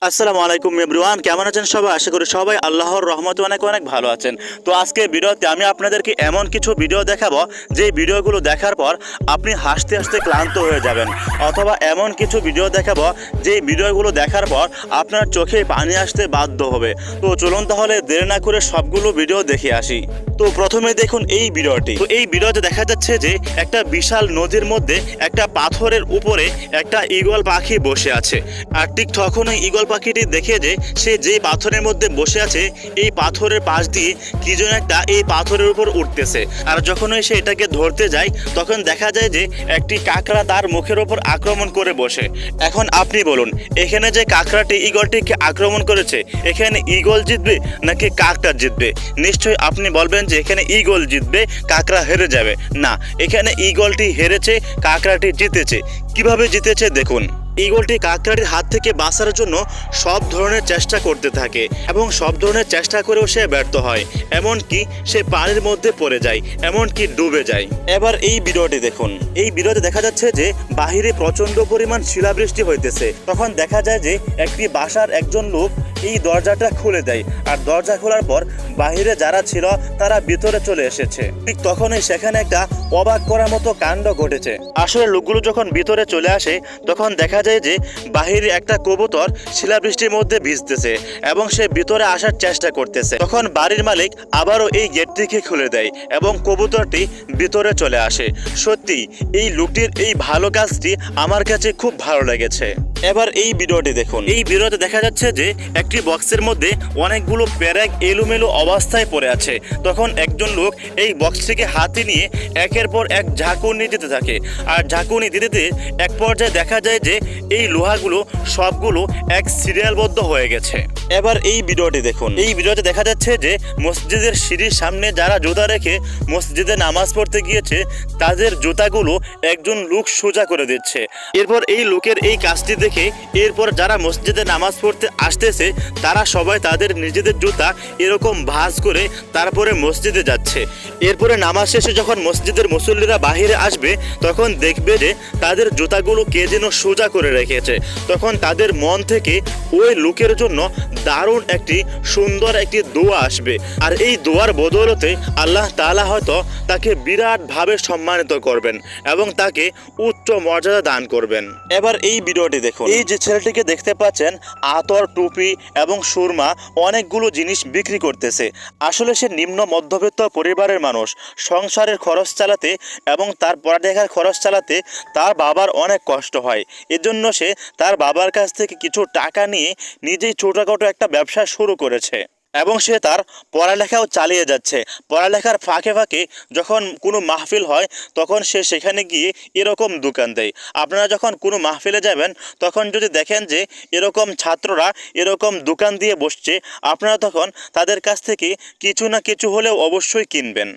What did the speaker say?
আসসালামু আলাইকুম এভরিওয়ান, কেমন আছেন সবাই? আশা করি সবাই আল্লাহর রহমতে অনেক অনেক ভালো আছেন। তো আজকে ভিডিওতে আমি আপনাদেরকে এমন কিছু ভিডিও দেখাবো যে ভিডিওগুলো দেখার পর আপনি হাসতে হাসতে ক্লান্ত হয়ে যাবেন, অথবা এমন কিছু ভিডিও দেখাবো যে ভিডিওগুলো দেখার পর আপনার চোখে পানি আসতে বাধ্য হবে। তো চলুন তাহলে দেরি না করে সবগুলো ভিডিও দেখে আসি। তো প্রথমে দেখুন এই ভিডিওটি। তো এই ভিডিওতে দেখা যাচ্ছে যে একটা বিশাল নদীর মধ্যে একটা পাথরের উপরে একটা ঈগল পাখি বসে আছে। আর ঠিক তখনই ঈগল পাখিটি দেখে যে সে যেই পাথরের মধ্যে বসে আছে এই পাথরের পাশ দিয়ে কি যেন একটা এই পাথরের উপর উঠতেছে। আর যখনই সে এটাকে ধরতে যায় তখন দেখা যায় যে একটি কাকড়া তার মুখের ওপর আক্রমণ করে বসে। এখন আপনি বলুন, এখানে যে কাকড়াটি ঈগলটিকে আক্রমণ করেছে, এখানে ঈগল জিতবে নাকি কাকড়া জিতবে? নিশ্চয়ই আপনি বলবেন যে এখানে ঈগল জিতবে, কাকড়া হেরে যাবে। না, এখানে ঈগলটি হেরেছে, কাকড়াটি জিতেছে। কিভাবে জিতেছে দেখুন। ঈগলটি কাকড়াটির হাত থেকে বাঁচার জন্য সব ধরনের চেষ্টা করতে থাকে এবং সব ধরনের চেষ্টা করেও সে ব্যর্থ হয়। এমনকি সে পানির মধ্যে পড়ে যায়, এমনকি ডুবে যায়। এবার এই ভিডিওটি দেখুন। এই ভিডিওতে দেখা যাচ্ছে যে বাহিরে প্রচন্ড পরিমাণ শিলাবৃষ্টি হইতেছে। তখন দেখা যায় যে একটি বাসার একজন লোক এই দরজাটা খুলে দেয়, আর দরজা খোলার পর বাহিরে যারা ছিল তারা ভিতরে চলে এসেছে। ঠিক তখনই সেখানে একটা অবাক করার মতো কাণ্ড ঘটেছে। আসলে লোকগুলো যখন ভিতরে চলে আসে তখন দেখা যায় যে বাহিরে একটা কবুতর শিলাবৃষ্টির মধ্যে ভিজতেছে এবং সে ভিতরে আসার চেষ্টা করতেছে। তখন বাড়ির মালিক আবারও এই গেটটিকে খুলে দেয় এবং কবুতরটি ভিতরে চলে আসে। সত্যি এই লোকটির এই ভালো কাজটি আমার কাছে খুব ভালো লেগেছে। এবার এই ভিডিওটি দেখুন। এই ভিডিওতে দেখা যাচ্ছে যে একটি বক্সের মধ্যে অনেকগুলো প্যারাক এলোমেলো অবস্থায় পড়ে আছে। তখন একজন লোক এই বক্সটিকে হাতে নিয়ে একের পর এক ঝাঁকুনি দিতে থাকে। আর ঝাঁকুনি দিতে এক পর্যায়ে দেখা যায় যে এই লোহাগুলো সবগুলো এক সিরিয়ালবদ্ধ হয়ে গেছে। এবার এই ভিডিওটি দেখুন। এই ভিডিওতে দেখা যাচ্ছে যে মসজিদের সিঁড়ির সামনে যারা জুতা রেখে মসজিদে নামাজ পড়তে গিয়েছে তাদের জুতাগুলো একজন লোক সোজা করে দিচ্ছে। এরপর এই লোকের এই কাজটি দেখে এরপর যারা মসজিদে নামাজ পড়তে আসতেছে তারা সবাই তাদের নিজেদের জুতা এরকম ভাঁজ করে তারপরে মসজিদে যাচ্ছে। এরপরে নামাজ শেষে যখন মসজিদের মুসল্লিরা বাহিরে আসবে তখন দেখবে যে তাদের জুতাগুলো কে যেন সোজা করে রেখেছে। তখন তাদের মন থেকে ওই লোকের জন্য দারুণ একটি সুন্দর একটি দোয়া আসবে, আর এই দোয়ার বদৌলতে আল্লাহ তাআলা হয়তো তাকে বিরাটভাবে সম্মানিত করবেন এবং তাকে উচ্চ মর্যাদা দান করবেন। এবার এই ভিডিওটি দেখুন। এই যে ছেলেটিকে দেখতে পাচ্ছেন আতর, টুপি এবং সুরমা অনেকগুলো জিনিস বিক্রি করতেছে। আসলে সে নিম্ন মধ্যবিত্ত পরিবারের মানুষ। সংসারের খরচ চালাতে এবং তার পড়ালেখার খরচ চালাতে তার বাবার অনেক কষ্ট হয়। এজন্য সে তার বাবার কাছ থেকে কিছু টাকা নিয়ে নিজেই ছোটখাটো একটা ব্যবসা শুরু করেছে এবং সে তার পড়ালেখাও চালিয়ে যাচ্ছে। পড়ালেখার ফাঁকে ফাঁকে যখন কোনো মাহফিল হয় তখন সে সেখানে গিয়ে এরকম দোকান দেয়। আপনারা যখন কোনো মাহফিলে যাবেন তখন যদি দেখেন যে এরকম ছাত্ররা এরকম দোকান দিয়ে বসছে, আপনারা তখন তাদের কাছ থেকে কিছু না কিছু হলেও অবশ্যই কিনবেন।